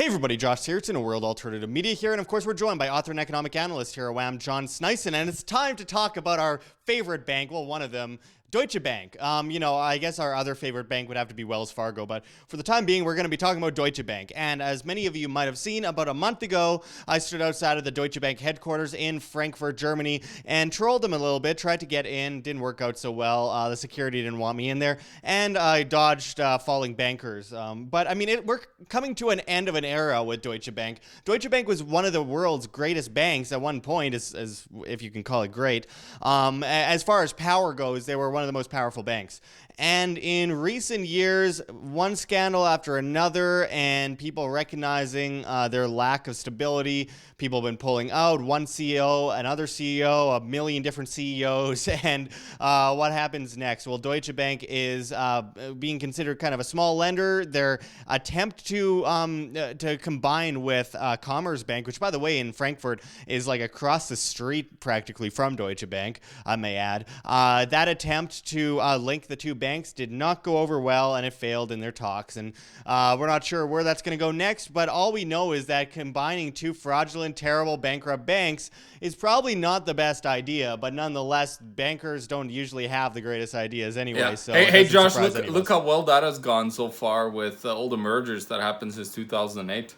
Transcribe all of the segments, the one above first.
Hey everybody, Josh Sigurdson, a World Alternative Media here, and of course we're joined by author and economic analyst here at WAM, John Sneisen, and it's time to talk about our favorite bank, well, one of them, Deutsche Bank. I guess our other favorite bank would have to be Wells Fargo, but for the time being, we're going to be talking about Deutsche Bank. And as many of you might have seen, about a month ago, I stood outside of the Deutsche Bank headquarters in Frankfurt, Germany, and trolled them a little bit, tried to get in, didn't work out so well. The security didn't want me in there, and I dodged falling bankers. We're coming to an end of an era with Deutsche Bank. Deutsche Bank was one of the world's greatest banks at one point, as if you can call it great. As far as power goes, they were one of the most powerful banks. And in recent years, one scandal after another, and people recognizing their lack of stability. People have been pulling out. One CEO, another CEO, a million different CEOs. And what happens next? Well, Deutsche Bank is being considered kind of a small lender. Their attempt to combine with Commerzbank, which, by the way, in Frankfurt is like across the street practically from Deutsche Bank, I may add. That attempt to link the two banks did not go over well, and it failed in their talks. And we're not sure where that's going to go next, but all we know is that combining two fraudulent, terrible, bankrupt banks is probably not the best idea, but nonetheless, bankers don't usually have the greatest ideas anyway. Yeah. So hey Josh, look how well that has gone so far with all the mergers that happened since 2008.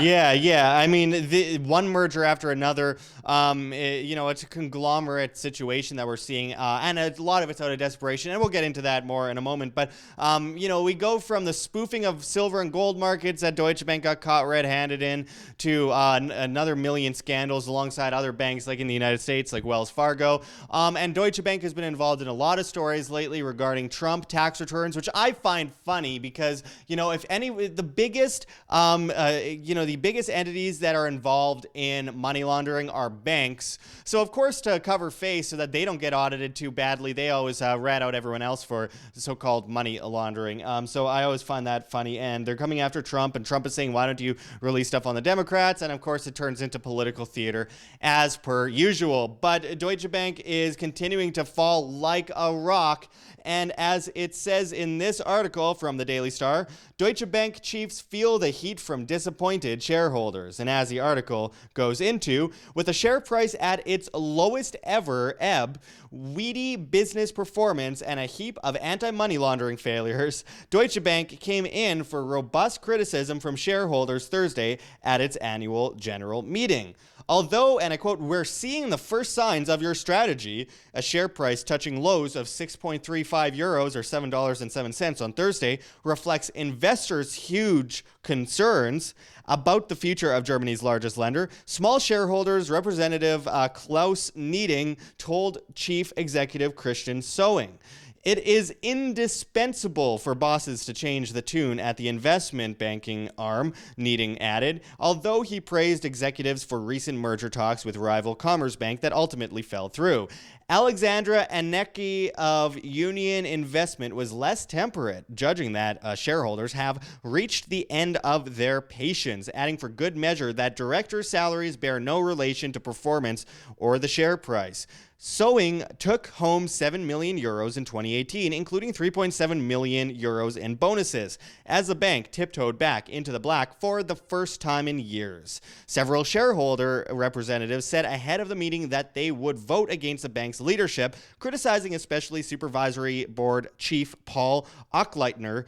Yeah. I mean, one merger after another. It's a conglomerate situation that we're seeing, and a lot of it's out of desperation. And we'll get into that more in a moment. But we go from the spoofing of silver and gold markets that Deutsche Bank got caught red-handed in to another million scandals alongside other banks like in the United States, like Wells Fargo. And Deutsche Bank has been involved in a lot of stories lately regarding Trump tax returns, which I find funny because the biggest entities that are involved in money laundering are banks. So, of course, to cover face so that they don't get audited too badly, they always rat out everyone else for so-called money laundering. So I always find that funny. And they're coming after Trump, and Trump is saying, why don't you release stuff on the Democrats? And, of course, it turns into political theater as per usual. But Deutsche Bank is continuing to fall like a rock. And as it says in this article from the Daily Star, Deutsche Bank chiefs feel the heat from disappointed shareholders. And as the article goes into, with a share price at its lowest ever ebb, weedy business performance, and a heap of anti-money laundering failures, Deutsche Bank came in for robust criticism from shareholders Thursday at its annual general meeting. Although, and I quote, "we're seeing the first signs of your strategy," a share price touching lows of 6.35 euros or $7.07 on Thursday reflects investors' huge concerns about the future of Germany's largest lender. Small shareholders representative Klaus Nieding told Chief Executive Christian Sowing. It is indispensable for bosses to change the tune at the investment banking arm, Nieding added, although he praised executives for recent merger talks with rival Commerzbank that ultimately fell through. Alexandra Annecke of Union Investment was less temperate, judging that shareholders have reached the end of their patience, adding for good measure that directors' salaries bear no relation to performance or the share price. Sowing took home 7 million euros in 2018, including 3.7 million euros in bonuses, as the bank tiptoed back into the black for the first time in years. Several shareholder representatives said ahead of the meeting that they would vote against the bank's leadership, criticizing especially Supervisory Board Chief Paul Achleitner,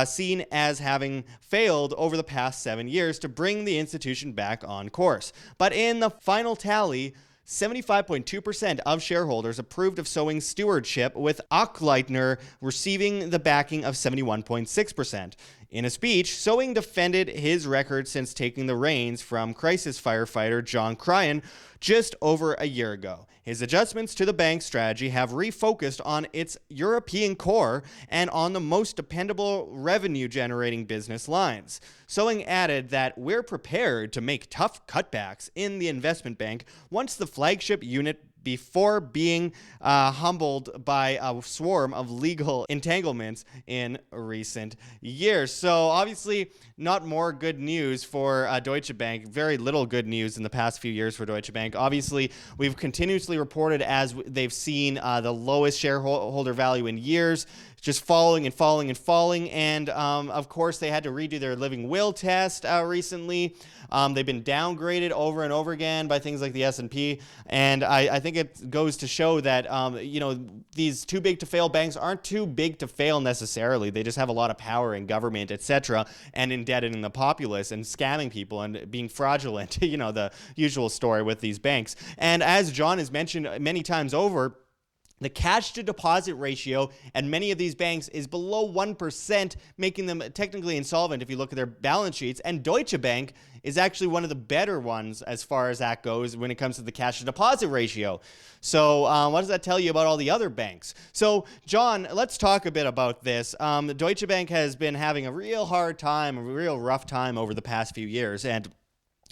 seen as having failed over the past 7 years to bring the institution back on course. But in the final tally, 75.2% of shareholders approved of Sowing's stewardship, with Achleitner receiving the backing of 71.6%. In a speech, Sowing defended his record since taking the reins from crisis firefighter John Cryan just over a year ago. His adjustments to the bank's strategy have refocused on its European core and on the most dependable revenue-generating business lines. Sowing added that we're prepared to make tough cutbacks in the investment bank once the flagship unit before being humbled by a swarm of legal entanglements in recent years. So obviously not more good news for Deutsche Bank. Very little good news in the past few years for Deutsche Bank. Obviously, we've continuously reported as they've seen the lowest shareholder value in years. just falling and falling and falling. And of course, they had to redo their living will test recently. They've been downgraded over and over again by things like the S&P. And I think it goes to show that, these too big to fail banks aren't too big to fail necessarily. They just have a lot of power in government, etc., and indebted in the populace and scamming people and being fraudulent, the usual story with these banks. And as John has mentioned many times over, the cash to deposit ratio at many of these banks is below 1%, making them technically insolvent if you look at their balance sheets. And Deutsche Bank is actually one of the better ones as far as that goes when it comes to the cash to deposit ratio. So what does that tell you about all the other banks? So, John, let's talk a bit about this. Deutsche Bank has been having a real hard time, a real rough time over the past few years. And,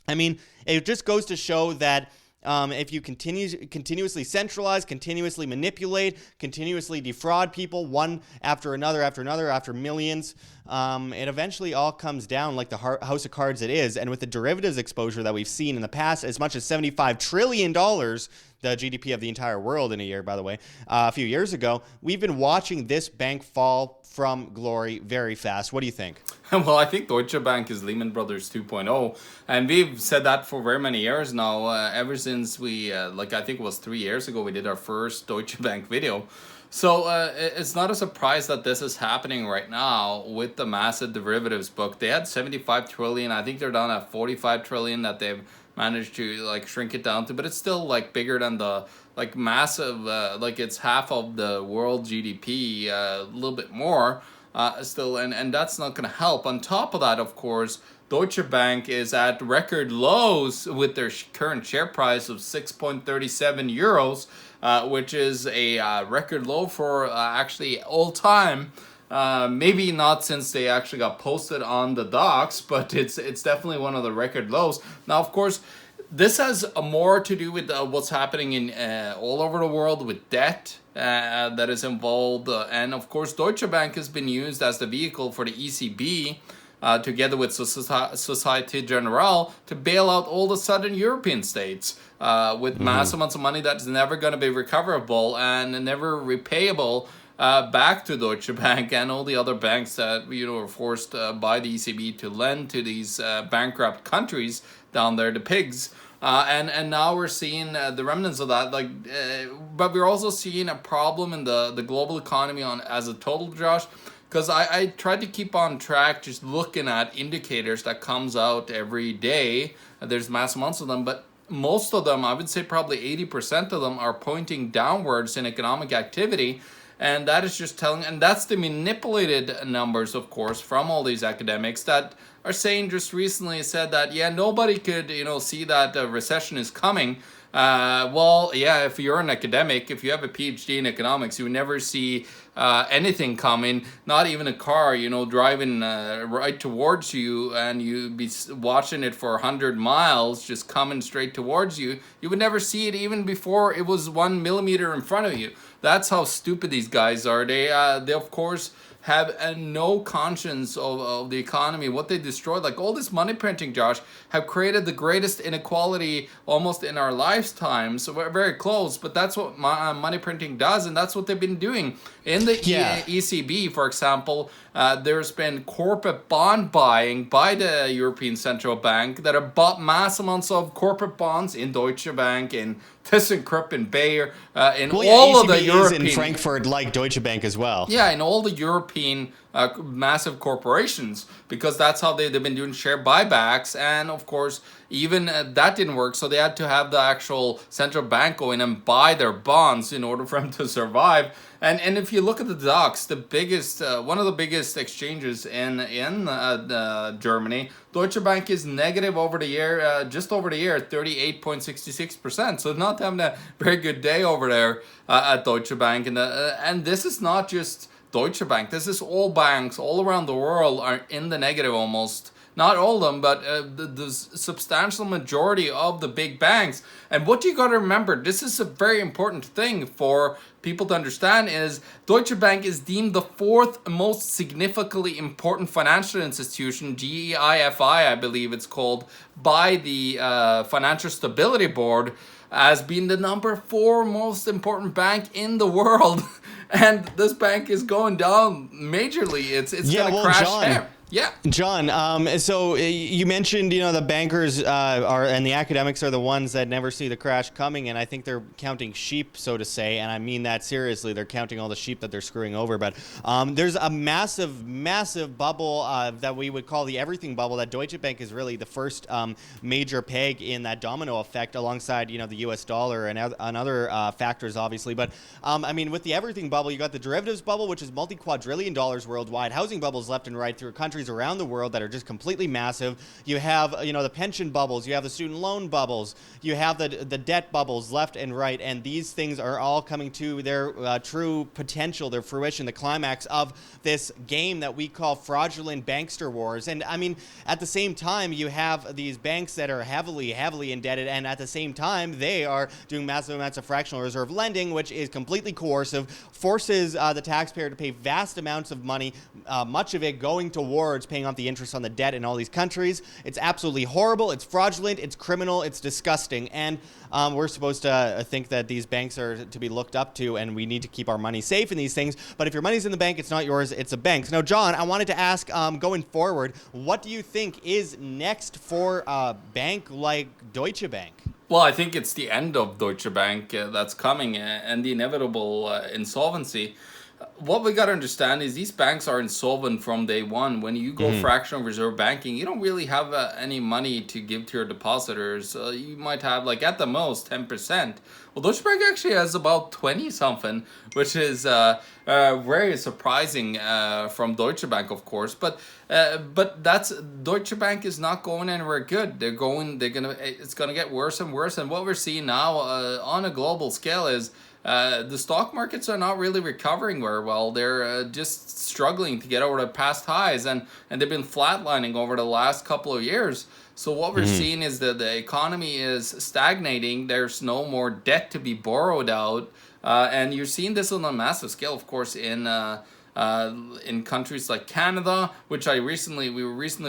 I mean, it just goes to show that if you continuously centralize, continuously manipulate, continuously defraud people one after another, after millions, it eventually all comes down like the house of cards it is. And with the derivatives exposure that we've seen in the past, as much as $75 trillion, the GDP of the entire world in a year, by the way, a few years ago, we've been watching this bank fall from glory very fast. What do you think? Well, I think Deutsche Bank is Lehman Brothers 2.0, and we've said that for very many years now, ever since we, I think it was 3 years ago, we did our first Deutsche Bank video. So it's not a surprise that this is happening right now with the massive derivatives book. They had 75 trillion. I think they're down at 45 trillion that they've managed to shrink it down to, but it's still bigger than the massive, it's half of the world GDP, a little bit more. Still, and that's not going to help. On top of that, of course, Deutsche Bank is at record lows with their current share price of 6.37 euros, which is a record low for actually all time. Maybe not since they actually got posted on the docks, but it's definitely one of the record lows. Now, of course, this has more to do with what's happening in all over the world with debt that is involved. And of course, Deutsche Bank has been used as the vehicle for the ECB, together with Societe Generale, to bail out all the southern European states with mass amounts of money that's never going to be recoverable and never repayable back to Deutsche Bank and all the other banks that are forced by the ECB to lend to these bankrupt countries down there, the pigs. And now we're seeing the remnants of that. But we're also seeing a problem in the global economy as a total, Josh. Because I tried to keep on track, just looking at indicators that comes out every day. There's mass amounts of them, but most of them, I would say probably 80% of them, are pointing downwards in economic activity. And that is just telling, and that's the manipulated numbers, of course, from all these academics that are saying, just recently said that, nobody could, see that a recession is coming. If you're an academic, if you have a PhD in economics, you would never see anything coming, not even a car, driving right towards you, and you'd be watching it for 100 miles, just coming straight towards you. You would never see it even before it was 1 millimeter in front of you. That's how stupid these guys are. They of course, have no conscience of the economy, what they destroyed. All this money printing, Josh, have created the greatest inequality almost in our lifetime. So we're very close, but that's what money printing does, and that's what they've been doing. In the ECB, for example, there's been corporate bond buying by the European Central Bank that have bought mass amounts of corporate bonds in Deutsche Bank, in ThyssenKrupp, in Bayer, in all of the European... in Frankfurt, like Deutsche Bank as well. Yeah, in all the European massive corporations, because that's how they've been doing share buybacks. And of course, even that didn't work, so they had to have the actual central bank go in and buy their bonds in order for them to survive. And if you look at the DAX, the biggest, one of the biggest exchanges in Germany, Deutsche Bank is negative over the year, just over the year, 38.66%. So not having a very good day over there at Deutsche Bank. And this is not just Deutsche Bank. This is all banks all around the world are in the negative almost. Not all of them, but the substantial majority of the big banks. And what you got to remember, this is a very important thing for people to understand, is Deutsche Bank is deemed the fourth most significantly important financial institution, GEIFI, I believe it's called, by the Financial Stability Board. as being the number 4 most important bank in the world, and this bank is going down majorly. It's going to crash there. Yeah, John. So you mentioned, the bankers are and the academics are the ones that never see the crash coming, and I think they're counting sheep, so to say, and I mean that seriously. They're counting all the sheep that they're screwing over. But there's a massive bubble that we would call the everything bubble. That Deutsche Bank is really the first major peg in that domino effect, alongside the U.S. dollar and other factors, obviously. But I mean, with the everything bubble, you got the derivatives bubble, which is multi-quadrillion dollars worldwide. Housing bubbles left and right through countries around the world that are just completely massive. You have the pension bubbles, you have the student loan bubbles, you have the debt bubbles left and right, and these things are all coming to their true potential, their fruition, the climax of this game that we call fraudulent bankster wars. And I mean, at the same time, you have these banks that are heavily indebted, and at the same time they are doing massive amounts of fractional reserve lending, which is completely coercive, forces the taxpayer to pay vast amounts of money, much of it going towards paying off the interest on the debt in all these countries. It's absolutely horrible. It's fraudulent. It's criminal. It's disgusting. And we're supposed to think that these banks are to be looked up to, and we need to keep our money safe in these things. But if your money's in the bank, it's not yours. It's a bank's. Now, John, I wanted to ask, going forward, what do you think is next for a bank like Deutsche Bank? Well, I think it's the end of Deutsche Bank that's coming, and the inevitable insolvency. What we got to understand is these banks are insolvent from day one. When you go fractional reserve banking, you don't really have any money to give to your depositors. You might have, like, at the most 10%. Well, Deutsche Bank actually has about 20 something, which is very surprising from Deutsche Bank, of course. But that's Deutsche Bank is not going anywhere good. It's gonna get worse and worse. And what we're seeing now on a global scale is the stock markets are not really recovering very well. They're just struggling to get over the past highs, and they've been flatlining over the last couple of years. So what we're seeing is that the economy is stagnating. There's no more debt to be borrowed out, and you're seeing this on a massive scale, of course, in countries like Canada, which we recently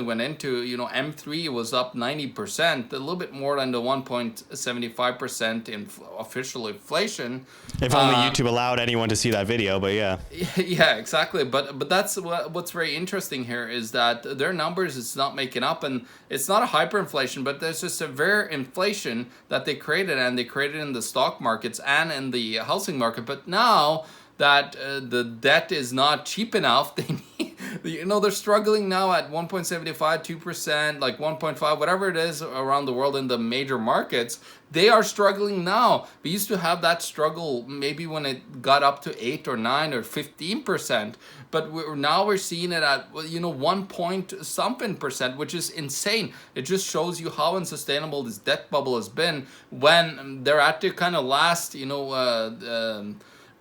went into. M3 was up 90%, a little bit more than the 1.75% in official inflation. If only YouTube allowed anyone to see that video, but yeah. Yeah, exactly. But that's what's very interesting here is that their numbers is not making up, and it's not a hyperinflation, but there's a severe inflation that they created, and they created in the stock markets and in the housing market. But now that the debt is not cheap enough, they need, they're struggling now at 1.75, 2%, like 1.5, whatever it is around the world in the major markets. They are struggling now. We used to have that struggle maybe when it got up to 8 or 9 or 15%, but now we're seeing it at 1 point something percent, which is insane. It just shows you how unsustainable this debt bubble has been when they're at the kind of last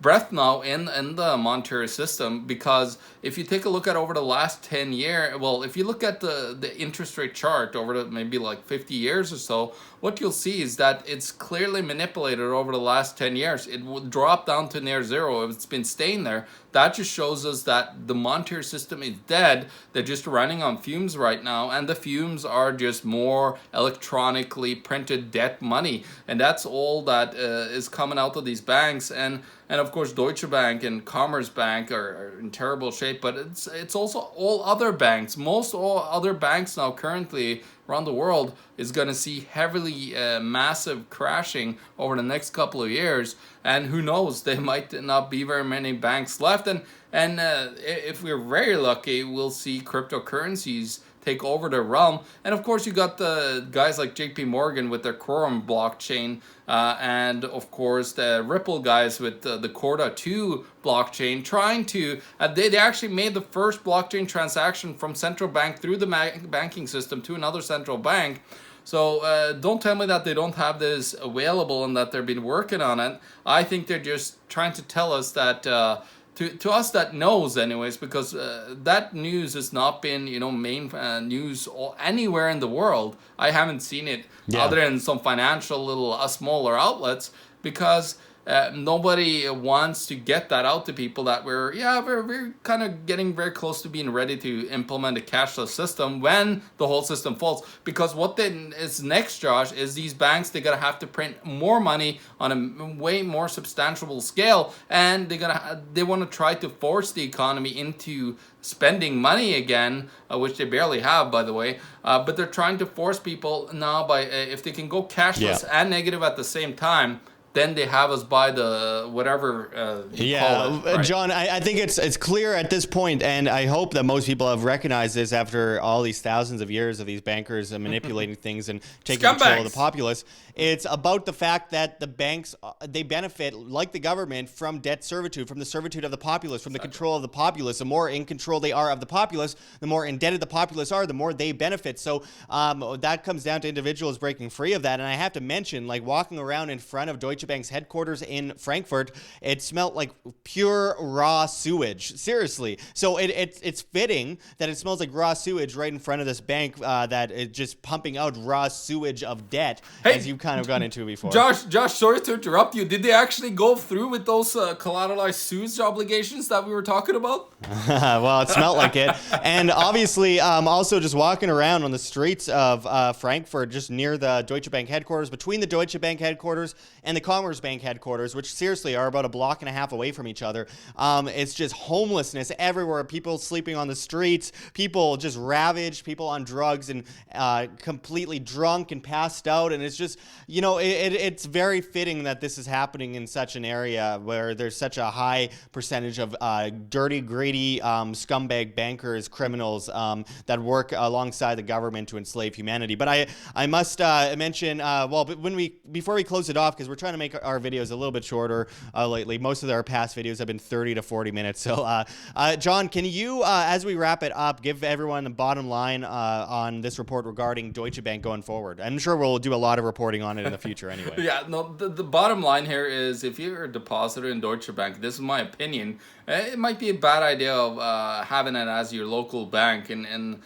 breath now in the monetary system. Because if you take a look at over the last 10 years, well, if you look at the interest rate chart over the maybe like 50 years or so, what you'll see is that it's clearly manipulated over the last 10 years. It will drop down to near zero. It's been staying there. That just shows us that the monetary system is dead. They're just running on fumes right now, and the fumes are just more electronically printed debt money, and that's all that is coming out of these banks. And of course, Deutsche Bank and Commerzbank are in terrible shape, but it's also all other banks. Most all other banks now currently around the world is going to see heavily massive crashing over the next couple of years, and who knows, there might not be very many banks left. And if we're very lucky, we'll see cryptocurrencies take over the realm. And of course, you got the guys like JP Morgan with their Quorum blockchain, and of course the Ripple guys with the Corda 2 blockchain, trying to they actually made the first blockchain transaction from central bank through the banking system to another central bank. So don't tell me that they don't have this available and that they've been working on it. I think they're just trying to tell us that to us that knows anyways, because that news has not been main news anywhere in the world. I haven't seen it other than some financial little smaller outlets, because nobody wants to get that out to people that we're kind of getting very close to being ready to implement a cashless system when the whole system falls. Because what then is next, Josh, is these banks, they're gonna have to print more money on a way more substantial scale, and they want to try to force the economy into spending money again, which they barely have, by the way. But they're trying to force people now by if they can go cashless and negative at the same time, then they have us buy the whatever you call it, right? John, I think it's clear at this point, and I hope that most people have recognized this after all these thousands of years of these bankers manipulating things and taking control of the populace. It's about the fact that the banks, they benefit, like the government, from debt servitude, from the servitude of the populace, from the control of the populace. The more in control they are of the populace, the more indebted the populace are, the more they benefit. So that comes down to individuals breaking free of that. And I have to mention, like walking around in front of Deutsche Bank's headquarters in Frankfurt, it smelled like pure raw sewage. Seriously. So it's fitting that it smells like raw sewage right in front of this bank that is just pumping out raw sewage of debt, as you kind of gone into before. Josh, sorry to interrupt you. Did they actually go through with those collateralized sewage obligations that we were talking about? Well, it smelled like it. And obviously, also just walking around on the streets of Frankfurt, just near the Deutsche Bank headquarters, between the Deutsche Bank headquarters and the Commerzbank headquarters, which seriously are about a block and a half away from each other. It's just homelessness everywhere. People sleeping on the streets, people just ravaged, people on drugs and completely drunk and passed out. And it's just, you know, it's very fitting that this is happening in such an area where there's such a high percentage of dirty, greedy, scumbag bankers, criminals that work alongside the government to enslave humanity. But I must mention, before we close it off, because we're trying to make our videos a little bit shorter lately. Most of our past videos have been 30 to 40 minutes. So, John, can you, as we wrap it up, give everyone the bottom line on this report regarding Deutsche Bank going forward? I'm sure we'll do a lot of reporting on it in the future anyway. Yeah, no, the bottom line here is if you're a depositor in Deutsche Bank, this is my opinion, it might be a bad idea of having it as your local bank and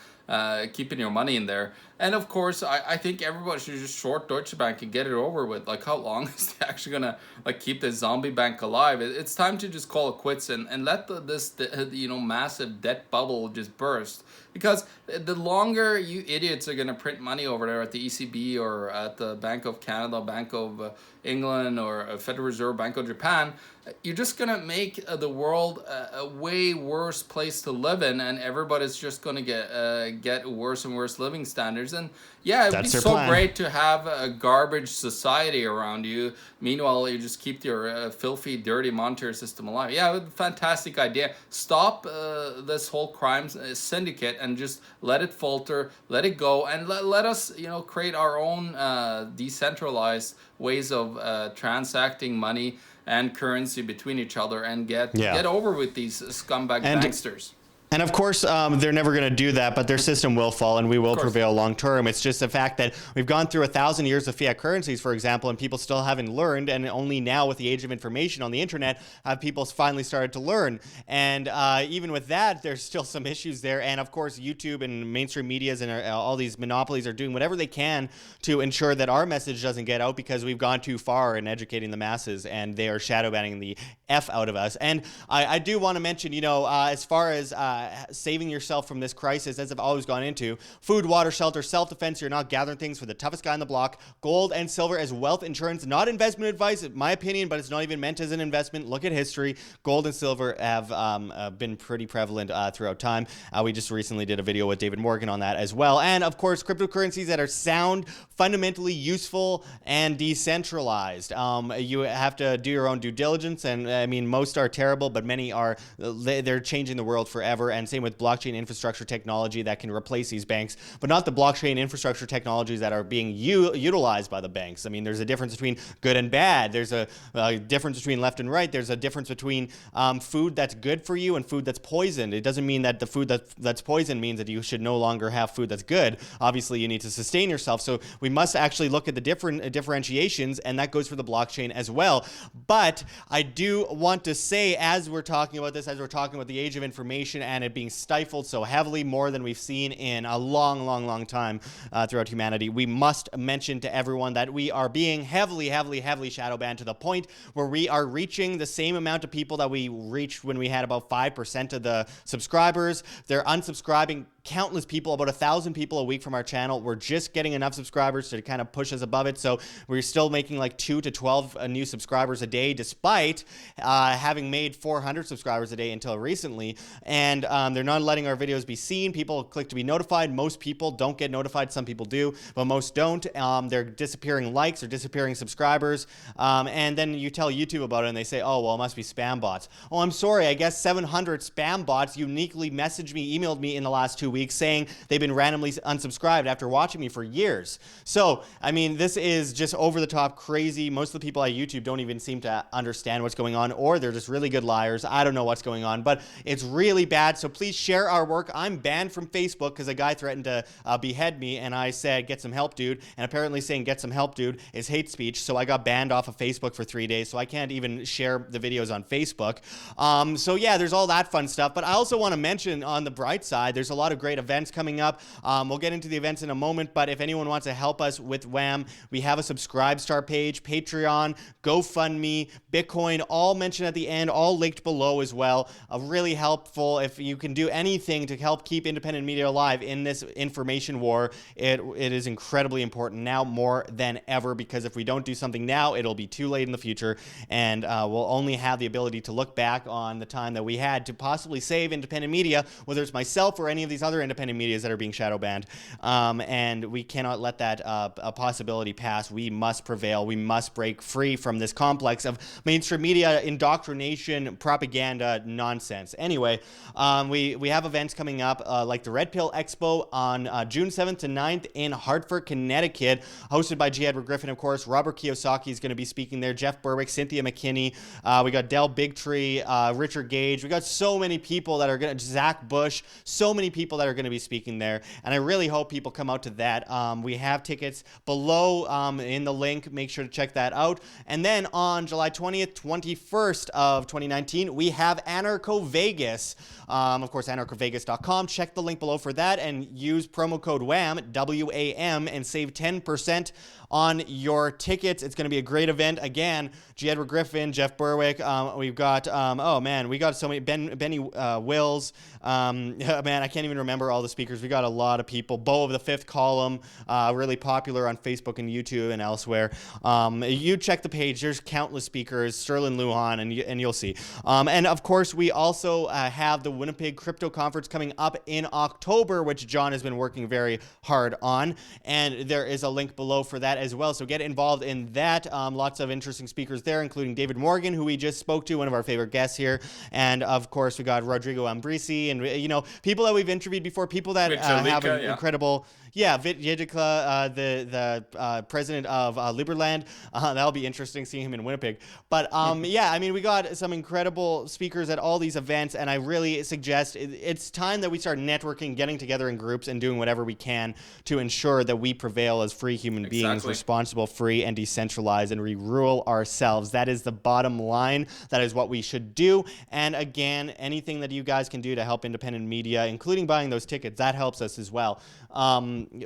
keeping your money in there. And of course, I think everybody should just short Deutsche Bank and get it over with. Like, how long is it actually gonna keep the zombie bank alive? It's time to just call it quits and let this massive debt bubble just burst. Because the longer you idiots are gonna print money over there at the ECB or at the Bank of Canada, Bank of England, or Federal Reserve Bank of Japan, you're just gonna make the world a way worse place to live in, and everybody's just gonna get worse and worse living standards. And yeah, it'd be so great to have a garbage society around you. Meanwhile, you just keep your filthy, dirty monetary system alive. Yeah, fantastic idea. Stop this whole crime syndicate and just let it falter, let it go, and let us, create our own decentralized ways of transacting money and currency between each other and get over with these scumbag banksters. And of course, they're never going to do that, but their system will fall and we will prevail long term. It's just the fact that we've gone through 1,000 years of fiat currencies, for example, and people still haven't learned. And only now, with the age of information on the internet, have people finally started to learn. And even with that, there's still some issues there. And of course, YouTube and mainstream medias and all these monopolies are doing whatever they can to ensure that our message doesn't get out, because we've gone too far in educating the masses and they are shadow banning the F out of us. And I do want to mention, as far as saving yourself from this crisis, as I've always gone into: food, water, shelter, self-defense. You're not gathering things for the toughest guy on the block. Gold and silver as wealth insurance, not investment advice, in my opinion, but it's not even meant as an investment. Look at history. Gold and silver have been pretty prevalent throughout time. We just recently did a video with David Morgan on that as well. And of course, cryptocurrencies that are sound, fundamentally useful, and decentralized. You have to do your own due diligence, and I mean, most are terrible, but many are. They're changing the world forever. And same with blockchain infrastructure technology that can replace these banks, but not the blockchain infrastructure technologies that are being utilized by the banks. I mean, there's a difference between good and bad. There's a difference between left and right. There's a difference between food that's good for you and food that's poisoned. It doesn't mean that the food that's poisoned means that you should no longer have food that's good. Obviously, you need to sustain yourself. So we must actually look at the different differentiations, and that goes for the blockchain as well. But I do want to say, as we're talking about this, as we're talking about the age of information, and it being stifled so heavily, more than we've seen in a long time throughout humanity. We must mention to everyone that we are being heavily shadow banned to the point where we are reaching the same amount of people that we reached when we had about 5% of the subscribers. They're unsubscribing countless people, about 1,000 people a week from our channel. We're just getting enough subscribers to kind of push us above it. So we're still making like 2 to 12 new subscribers a day, despite having made 400 subscribers a day until recently. And they're not letting our videos be seen. People click to be notified. Most people don't get notified. Some people do, but most don't. They're disappearing likes or disappearing subscribers. And then you tell YouTube about it and they say, oh, well, it must be spam bots. Oh, I'm sorry. I guess 700 spam bots uniquely messaged me, emailed me in the last 2 weeks saying they've been randomly unsubscribed after watching me for years. So, I mean, this is just over the top crazy. Most of the people at YouTube don't even seem to understand what's going on, or they're just really good liars. I don't know what's going on, but it's really bad. So please share our work. I'm banned from Facebook because a guy threatened to behead me, and I said, get some help, dude. And apparently saying get some help, dude is hate speech. So I got banned off of Facebook for 3 days. So I can't even share the videos on Facebook. So yeah, there's all that fun stuff. But I also want to mention on the bright side, there's a lot of great events coming up. We'll get into the events in a moment, but if anyone wants to help us with WAM, we have a Subscribe Star page, Patreon, GoFundMe, Bitcoin, all mentioned at the end, all linked below as well. Really helpful if you can do anything to help keep independent media alive in this information war. It is incredibly important now more than ever, because if we don't do something now, it'll be too late in the future, and we'll only have the ability to look back on the time that we had to possibly save independent media, whether it's myself or any of these other independent medias that are being shadow banned. And we cannot let that a possibility pass. We must prevail. We must break free from this complex of mainstream media indoctrination, propaganda nonsense. Anyway, we have events coming up like the Red Pill Expo on June 7th to 9th in Hartford, Connecticut, hosted by G. Edward Griffin, of course. Robert Kiyosaki is going to be speaking there. Jeff Berwick, Cynthia McKinney. We got Del Bigtree, Richard Gage. We got so many people that are going to, Zach Bush, so many people that are going to be speaking there, and I really hope people come out to that. We have tickets below in the link. Make sure to check that out. And then on July 20th, 21st of 2019, we have Anarcho Vegas. Of course, anarchovegas.com. Check the link below for that and use promo code WAM, W-A-M, and save 10% on your tickets. It's going to be a great event. Again, G. Edward Griffin, Jeff Berwick. We've got, oh man, we got so many, Benny Wills. Man, I can't even remember all the speakers. We got a lot of people. Bo of the Fifth Column, really popular on Facebook and YouTube and elsewhere. You check the page. There's countless speakers, Sterling Lujan, and you'll see. And of course, we also have the Winnipeg Crypto Conference coming up in October, which John has been working very hard on. And there is a link below for that as well. So get involved in that. Lots of interesting speakers there, including David Morgan, who we just spoke to, one of our favorite guests here. And of course, we got Rodrigo Ambrisi, and you know, people that we've interviewed before, people that have an incredible. Yeah, Vit Jedicla, the president of Liberland. That'll be interesting seeing him in Winnipeg. But yeah, I mean, we got some incredible speakers at all these events, and I really suggest it's time that we start networking, getting together in groups, and doing whatever we can to ensure that we prevail as free human beings, responsible, free, and decentralized, and we rule ourselves. That is the bottom line. That is what we should do. And again, anything that you guys can do to help independent media, including buying those tickets, that helps us as well.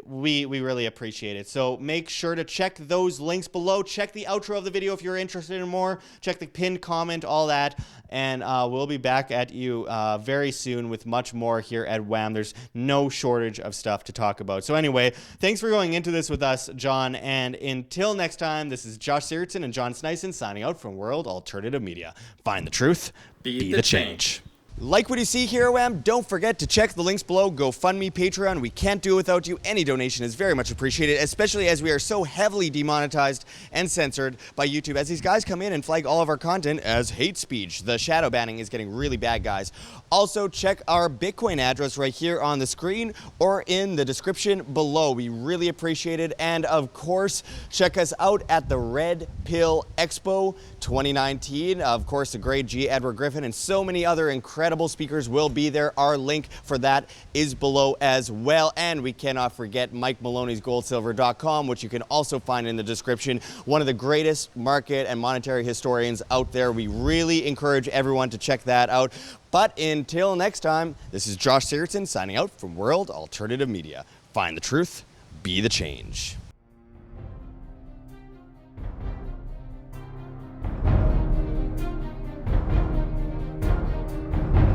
We really appreciate it. So make sure to check those links below. Check the outro of the video if you're interested in more. Check the pinned comment, all that. And we'll be back at you very soon with much more here at WAM. There's no shortage of stuff to talk about. So anyway, thanks for going into this with us, John. And until next time, this is Josh Sigurdson and John Sneisen signing out from World Alternative Media. Find the truth, be the change. Like what you see here, WAM? Don't forget to check the links below. GoFundMe, Patreon. We can't do it without you. Any donation is very much appreciated, especially as we are so heavily demonetized and censored by YouTube, as these guys come in and flag all of our content as hate speech. The shadow banning is getting really bad, guys. Also, check our Bitcoin address right here on the screen or in the description below. We really appreciate it. And of course, check us out at the Red Pill Expo 2019. Of course, the great G. Edward Griffin and so many other incredible speakers will be there. Our link for that is below as well. And we cannot forget Mike Maloney's goldsilver.com, which you can also find in the description. One of the greatest market and monetary historians out there. We really encourage everyone to check that out. But until next time, this is Josh Sigurdson signing out from World Alternative Media. Find the truth, be the change.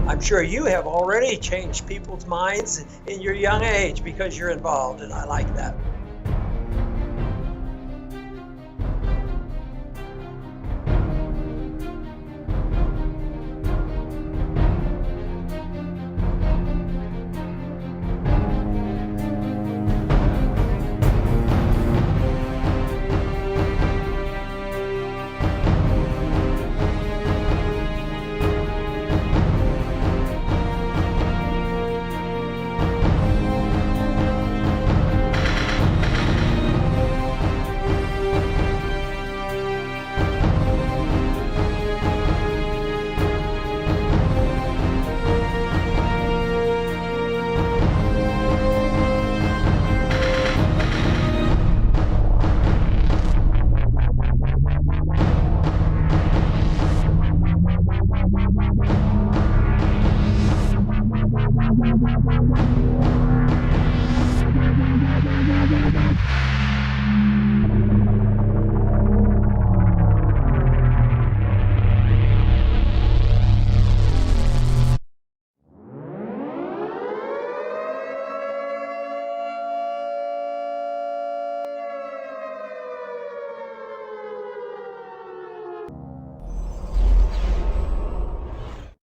I'm sure you have already changed people's minds in your young age because you're involved, and I like that.